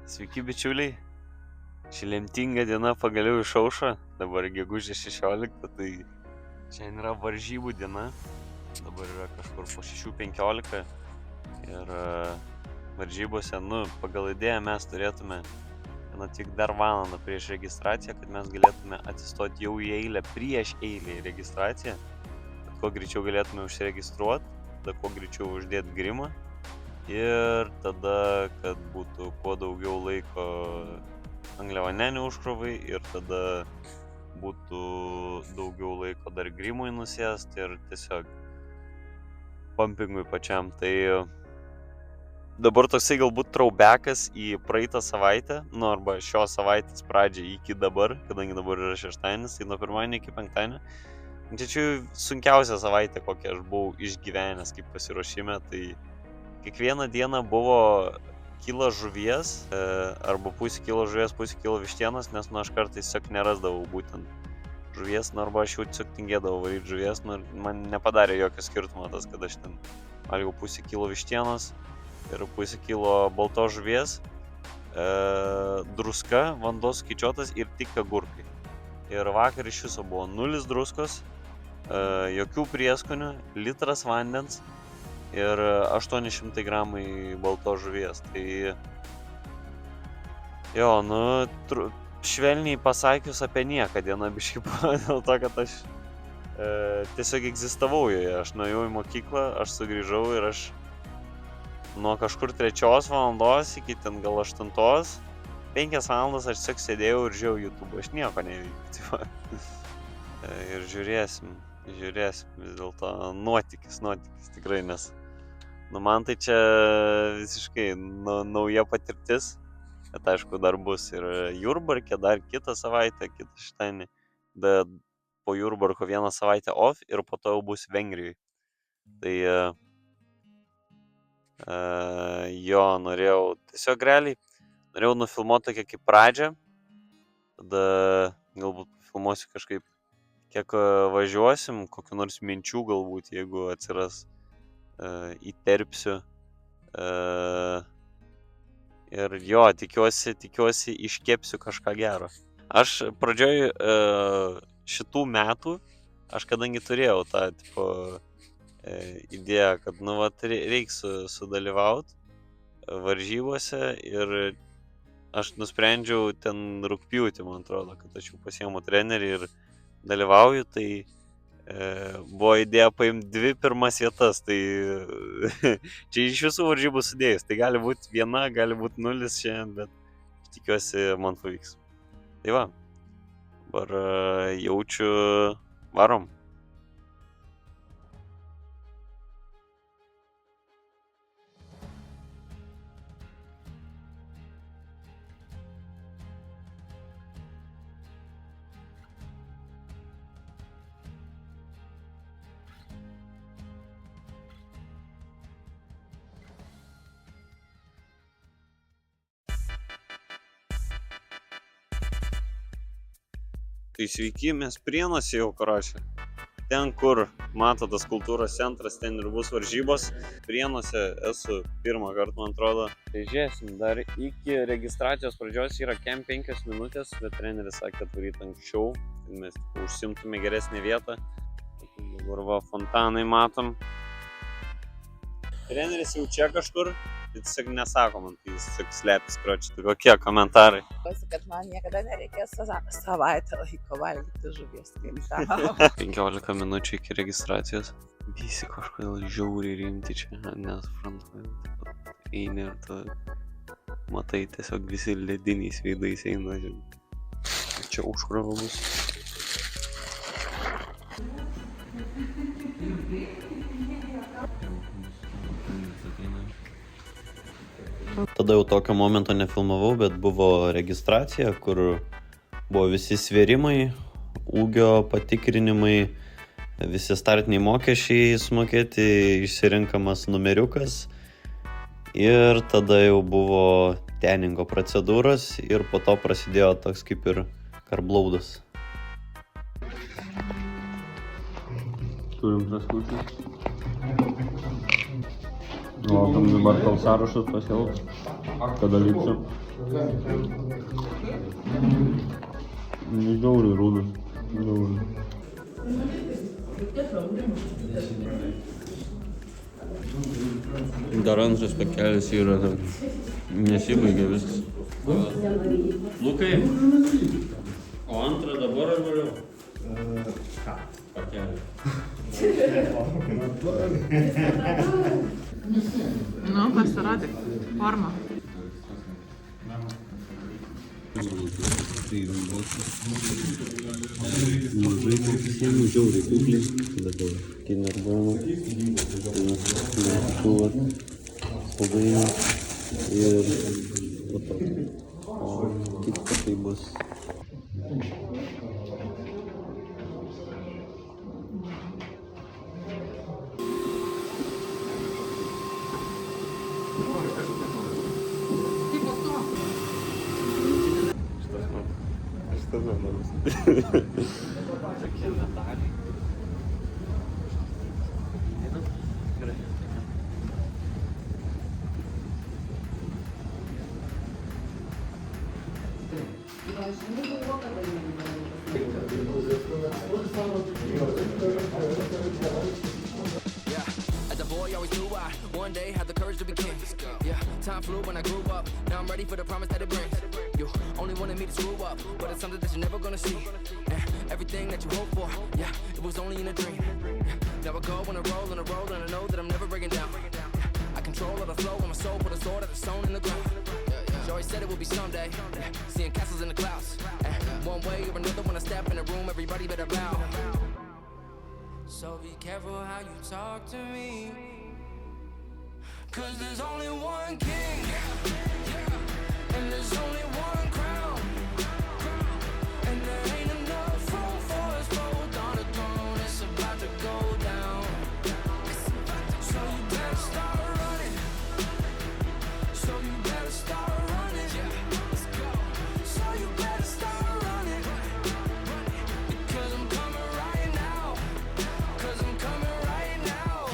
Sveiki bičiuliai, ši lemtinga diena pagaliau išaušo, dabar gegužės 16, tai šiandien yra varžybų diena, dabar yra kažkur po 6:15 ir varžybose, pagal idėją mes turėtume atvykti dar valandą prieš registraciją, kad mes galėtume atsistoti jau į eilę prieš eilę į registraciją, kad kuo greičiau galėtume užsiregistruoti, tada kuo greičiau uždėti grimą. Ir tada, kad būtų kuo daugiau laiko angliavandenių užkrovai ir tada būtų daugiau laiko dar grimui nusėsti ir tiesiog pumpingui pačiam. Tai dabar toksai galbūt throwbackas į praeitą savaitę, arba šios savaitės pradžią iki dabar, kadangi dabar yra šeštadienis, tai nuo pirmadienio iki penktadienio. Čia sunkiausia savaitė, kokią aš buvau išgyvenęs kaip pasiruošime, tai kiekvieną dieną buvo kilo žuvies, arba pusė kilo žuvies, pusė kilo vištienos, nes aš kartais tiesiog nerasdavau būtent žuvies, arba aš jau tiesiog tingėdavau varyti žuvies, man nepadarė jokio skirtumo tas, kad aš ten valgiau pusė kilo vištienos ir pusė kilo baltos žuvies, druska, vanduo skaičiuotas ir tik agurkai. Ir vakar iš viso buvo 0 druskos, jokių prieskonių, litras vandens ir 800 gramai baltos žuvies. Tai jo, švelniai pasakius apie nieką diena biškį buvo, dėl to, kad aš tiesiog egzistavau joje. Aš nuėjau į mokyklą, aš sugrįžau ir aš nuo kažkur 3 valandos iki ten gal 8, 5 valandas aš tiesiog sėdėjau ir žiūrėjau YouTube, aš nieko neveikiu. Ir žiūrėsim vis dėlto nuotykis tikrai, nes man tai čia visiškai nauja patirtis, bet aišku dar bus ir Jurbarke, dar kitą savaitę, kitą šeštadienį, bet po Jurbarko 1 savaitę off ir po to jau bus Vengrijoje. Tai norėjau tiesiog realiai, nufilmuoti tokią kaip pradžią, tada galbūt filmuosiu kažkaip, kiek važiuosim, kokių nors minčių galbūt, jeigu atsiras, įterpsiu. Ir jo, tikiuosi iškepsiu kažką gero. Aš pradžioj šitų metų, aš kadangi turėjau tą idėją, kad reiks sudalyvauti varžybose ir aš nusprendžiau ten rugpjūtį, man atrodo, kad aš jau pasiėmu trenerį ir dalyvauju, tai buvo idėja paimti 2 pirmas vietas, tai čia iš visų varžybų sudėjus, tai gali būti 1, gali būti 0 šiandien, bet tikiuosi man pavyks. Tai va, dabar jaučiu, varom. Tai sveiki, mes Prienuose jau karočią. Ten, kur mato tas kultūros centras, ten ir bus varžybos. Prienuose esu pirmą kartą, man atrodo. Tai žiūrėsim, dar iki registracijos pradžios yra 5 minutės, bet treneris sakė, kad varyt anksčiau, kad mes užsimtume geresnę vietą. Dabar va, fontanai matom. Treneris jau čia kažkur, tai tiesiog nesako man, tai jis tiesiog slepiasi, kročiai. Tai kokie komentarai? Kad man niekada nereikės savaitę laiko valgyti žuvies, kaip tau. 15 minučių iki registracijos. Visi kažkodėl žiauriai rimti čia, nesuprantu. Eini ir tu matai tiesiog visi lediniais veidais eina. Čia užkrova bus. Tada jau tokio momento nefilmavau, bet buvo registracija, kur buvo visi svėrimai, ūgio patikrinimai, visi startiniai mokesčiai sumokėti, išsirinkamas numeriukas ir tada jau buvo teningo procedūros ir po to prasidėjo toks kaip ir karblaudas. Turim traskučius. Laukiam dabar tau sąrašus pasielgs, kada lipsiu. Žiauriai rūdas. Dar antras pakelis yra, nesibaigia viskas. Lukai, o antrą dabar ar vėliau? Ką? Pakelį. Nu, pasirodyk. Forma. Mažai pasiėmė, žiauriai kukliai. Dabar kinerbono, mėgtuva, saldainio ir po to. O kitką tai bus. Tokie metaliai. Gerai. As a boy, always knew I one day had the courage to be king. Yeah, time flew when I grew up. Now I'm ready for the promise that it brings. You only wanted me to screw up, but it's something that you're never gonna see. Everything that you hope for, yeah, it was only in a dream. Now I go on a roll, and I know that I'm never breaking down. I control all the flow of my soul, put a sword that is sewn in the ground. She always said it would be someday, seeing castles in the clouds. One way or another, when I step in the room, everybody better bow. So be careful how you talk to me, 'cause there's only one king, and there's only one crown, and there ain't enough room for us both on the throne. It's about to go down, so you better start running, so you better start running, let's go. So you better start running, because I'm coming right now, because I'm coming right now.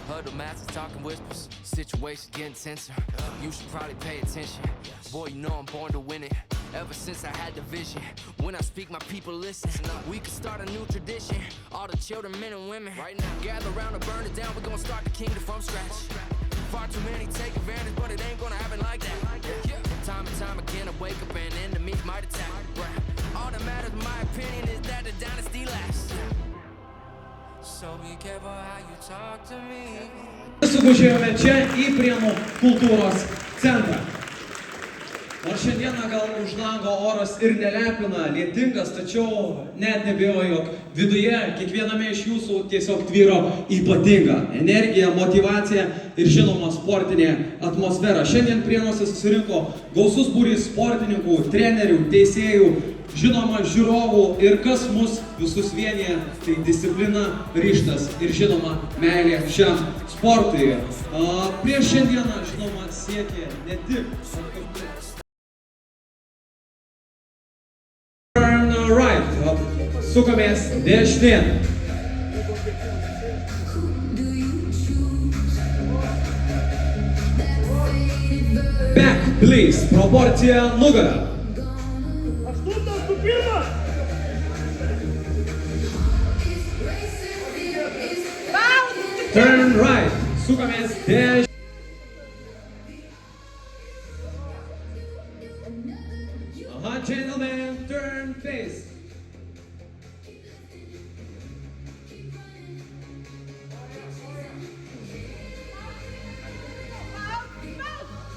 Huddle masses talking whispers, situation getting tenser. You should probably pay attention. Boy, you know I'm born to win it. Ever since I had the vision, when I speak, my people listen. We could start a new tradition. All the children, men and women, right now, gather around and burn it down. We're gonna start the kingdom from scratch. Far too many take advantage, but it ain't gonna happen like that. Time and time again, I wake up and enemies might attack. All that matters, in my opinion, is that the dynasty lasts. So be careful how you talk to me. Sugužėjome čia į Prienų kultūros centrą. Nors šiandieną gal už lango oras ir nelepina, lietingas, tačiau net nebijoju, jog viduje kiekviename iš jūsų tiesiog tvyro ypatinga energija, motyvacija ir žinoma sportinė atmosfera. Šiandien Prienuose susirinko gausus būrys sportininkų, trenerių, teisėjų, žinoma žiūrovų ir kas mus visus vienyje, tai disciplina, ryžtas ir žinoma meilė šiam sportui. Prieš šiandieną, žinoma, siekė ne tik turn right, sukamės dešinėn. Back, please, proporcija nugara. Turn right, sukamės dešinėn. Gentlemen, turn face.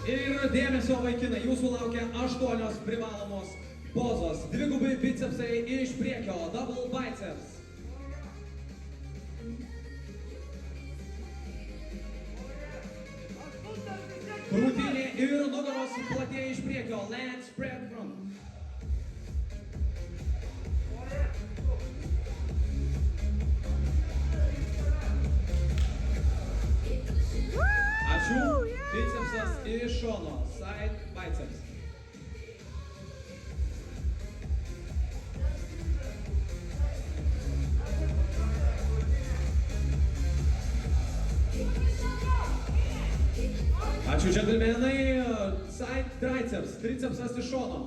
Ir dėmesio vaikinai, jūsų laukia 8 privalomos pozos. Dvigubai bicepsai iš priekio, double biceps. Krūtinė ir nugaros platėja iš priekio, legs spread front. Ačiū. Bicepsas iš šono. Side biceps. Ačiū, džentelmenai. Side triceps, tricepsas iš šono.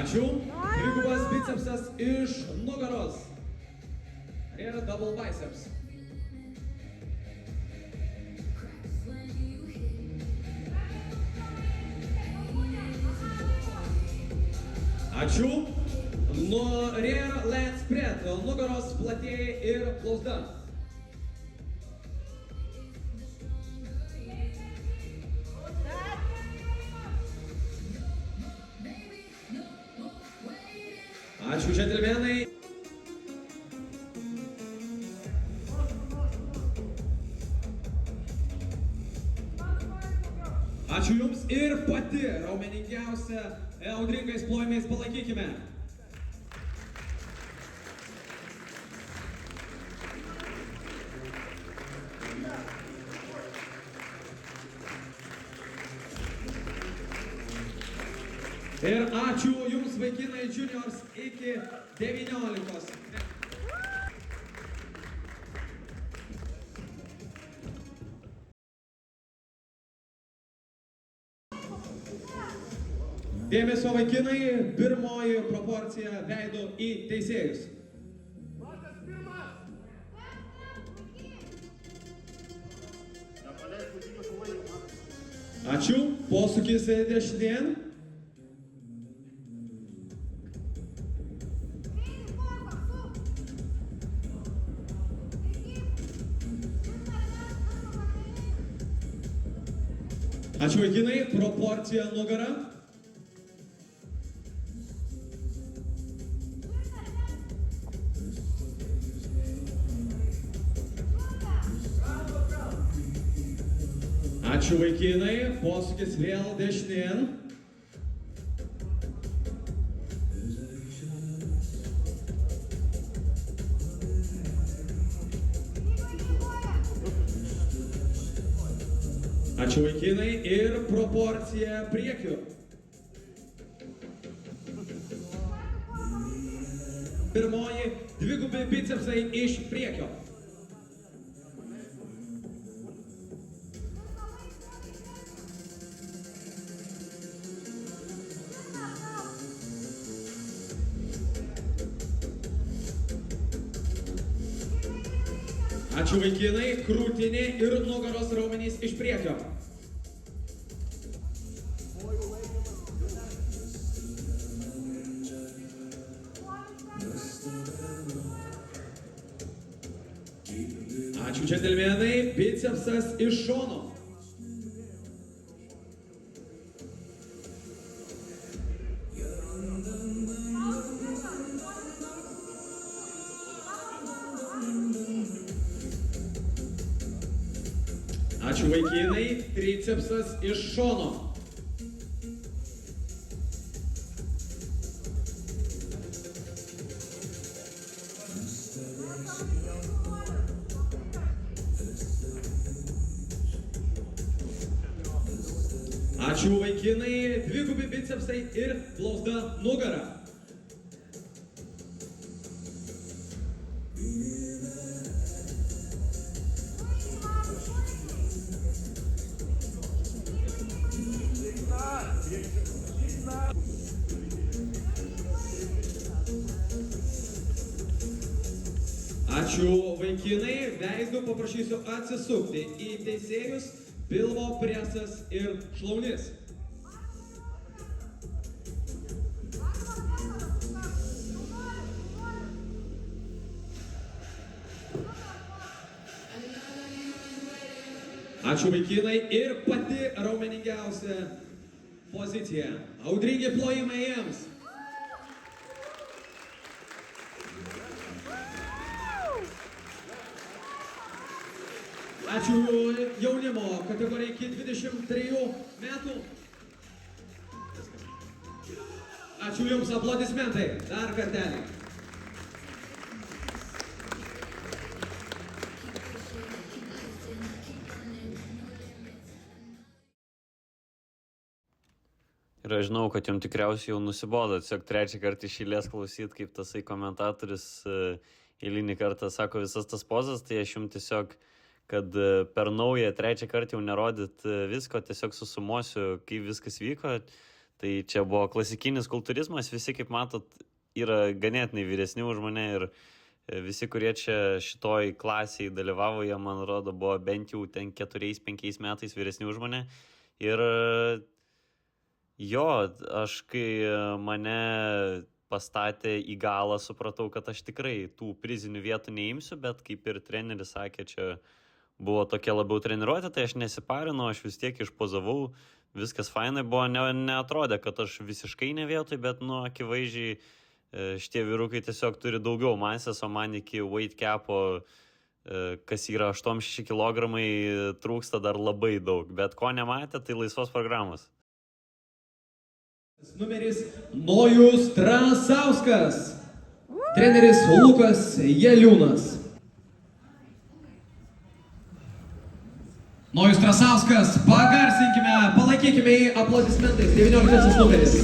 Ačiū. Dvigubas bicepsas iš nugaros. Ir double biceps. Ačiū. Nuo rear lat spread, nugaros platėja ir plauzda. Ačiū, džentelmenai. Ačiū Jums ir pati raumeningiausia audringais plojimais palaikykime. Ir ačiū Jums, vaikinai juniors iki 19. Dėmesio vaikinai, pirmoji proporcija veido į teisėjus. Ačiū, posūkis dešinėn. Ačiū vaikinai, proporcija nugara. Ačiū vaikinai, posūkis vėl dešinėn. Ačiū vaikinai ir proporcija priekiu. Pirmoji dvigubi bicepsai iš priekio. Ačiū vaikinai, krūtinė ir nugaros raumenys iš priekio. Ačiū džentelmenai, bicepsas iš šono. Ačiū vaikinai, tricepsas iš šono. Ačiū vaikinai, dvigubi bicepsai ir plauzda nugara. Ačiū vaikinai, veidu paprašysiu atsisukti į teisėjus, pilvo presas ir šlaunis. Ačiū vaikinai ir pati raumeningiausia pozicija. Audringi plojimai jiems. Ačiū jaunimo kategorijai iki 23 metų. Ačiū Jums, aplodismentai. Dar kartelį. Ir aš žinau, kad jums tikriausiai jau nusibodo, tiesiog trečią kartą iš eilės klausyti, kaip tasai komentatorius eilinį kartą sako visas tas pozas, tai aš jums tiesiog, kad per naują trečią kartą jau nerodyt visko, tiesiog susumuosiu, kaip viskas vyko. Tai čia buvo klasikinis kultūrizmas, visi, kaip matot, yra ganėtinai vyresni už mane ir visi, kurie čia šitoj klasiai dalyvavo, jie, man rodo, buvo bent jau ten 4-5 metais vyresni už mane. Ir jo, aš kai mane pastatė į galą, supratau, kad aš tikrai tų prizinių vietų neimsiu, bet kaip ir treneris sakė, čia buvo tokia labiau treniruotė, tai aš nesiparinu, aš vis tiek išpozavau, viskas fainai buvo, neatrodė, kad aš visiškai ne vietoj, bet, akivaizdžiai šitie vyrukai tiesiog turi daugiau masės, o man iki weight capo, kas yra 8-6 kg, trūksta dar labai daug, bet ko nematė, tai laisvos programos. Numeris Nojus Trasauskas, treneris Lukas Jeliūnas. Nojus Trasauskas, pagarsinkime, palaikykime jį aplodismentais, 19 numeris.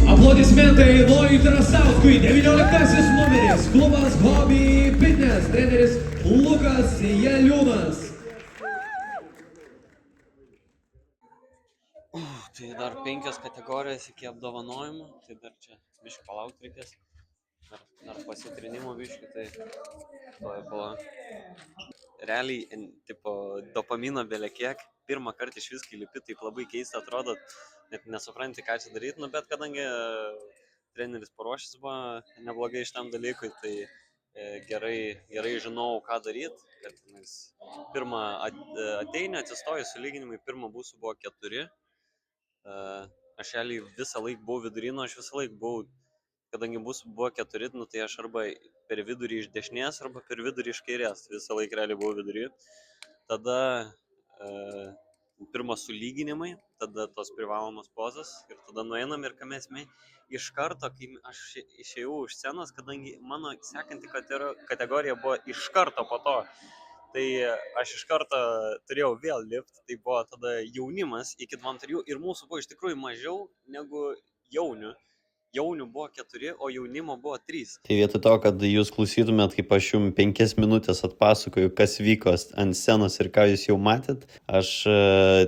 Aplodismentai Nojui Trasauskui, 19 numeris, klubas Hobby Fitness, treneris Lukas Jeliūnas. Tai dar 5 kategorijos iki apdovanojimo, tai dar čia biškį palaukti reikės, dar pasitrinimo biškį, tai pala. Realiai, dopamino belekiek, pirmą kartą iš viskai lipi, taip labai keista atrodo, net nesupranti, ką čia daryti, bet kadangi treneris paruošęs buvo neblogai šitam dalykui, tai gerai žinau, ką daryti, kad pirmą ateini, atsistoju sulyginimai, pirmą būsų buvo 4, aš realiai visą laiką buvau vidurino, aš visą laiką buvau, kadangi būsų buvo 4, tai aš arba per vidurį iš dešinės, arba per vidurį iš kairės, visą laiką realiai buvau vidury, tada pirmas sulyginimai, tada tos privalomos pozos ir tada nueinam ir kam esmė, iš karto, kai aš išėjau už scenos, kadangi mano sekanti kategorija buvo iš karto po to, tai aš iš karto turėjau vėl lipti, tai buvo tada jaunimas iki 2-3 ir mūsų buvo iš tikrųjų mažiau negu jaunių. Jaunių buvo 4, o jaunimo buvo 3. Tai vietoj to, kad jūs klausytumėt, kaip aš jums 5 minutės atpasakoju, kas vyko ant scenos ir ką jūs jau matėt, aš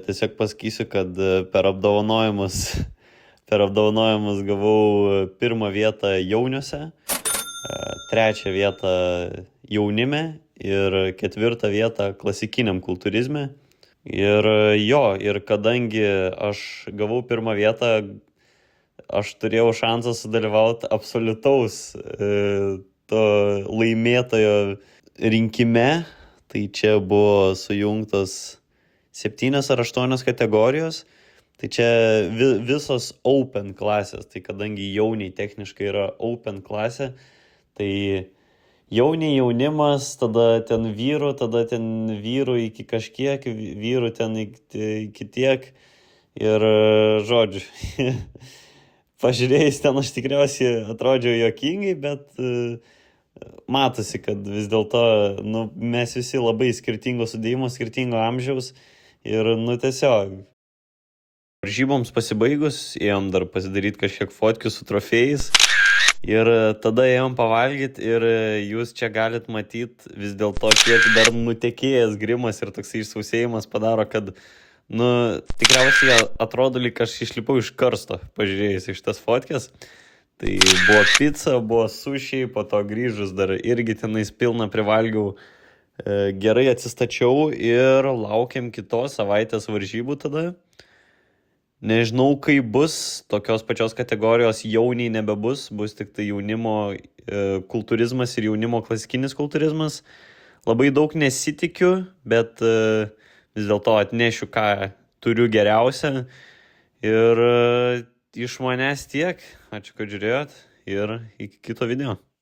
tiesiog pasakysiu, kad per apdovanojimus gavau 1 vietą jauniuose, 3 vietą jaunime ir 4 vietą klasikiniam kultūrizme. Ir kadangi aš gavau 1 vietą, aš turėjau šansą sudalyvauti absoliutaus to laimėtojo rinkime, tai čia buvo sujungtos 7 ar 8 kategorijos, tai čia visos open klasės, tai kadangi jauniai techniškai yra open klasė, tai jaunimas, tada ten vyrų iki kažkiek, vyrų ten iki tiek ir žodžiu. Pažiūrėjus ten aš tikriausiai atrodžiau juokingai, bet matosi, kad vis dėlto mes visi labai skirtingo sudėjimo, skirtingo amžiaus ir tiesiog. Varžyboms pasibaigus, ėjom dar pasidaryti kažkiek fotkių su trofėjais ir tada ėjom pavalgyti ir jūs čia galit matyti vis dėlto kiek dar nutekėjęs grimas ir toksai išsausėjimas padaro, kad tikriausiai atrodo, lyg aš išlipau iš karsto, pažiūrėjus iš tas fotkės. Tai buvo pica, buvo sušiai, po to grįžus dar irgi tenais pilną privalgiau gerai atsistačiau ir laukiam kitos savaitės varžybų tada. Nežinau, kaip bus, tokios pačios kategorijos jauniai nebebus, bus tik tai jaunimo kultūrizmas ir jaunimo klasikinis kultūrizmas. Labai daug nesitikiu, bet vis dėlto atnešiu, ką turiu geriausia. Ir iš manęs tiek. Ačiū, kad žiūrėjot ir iki kito video.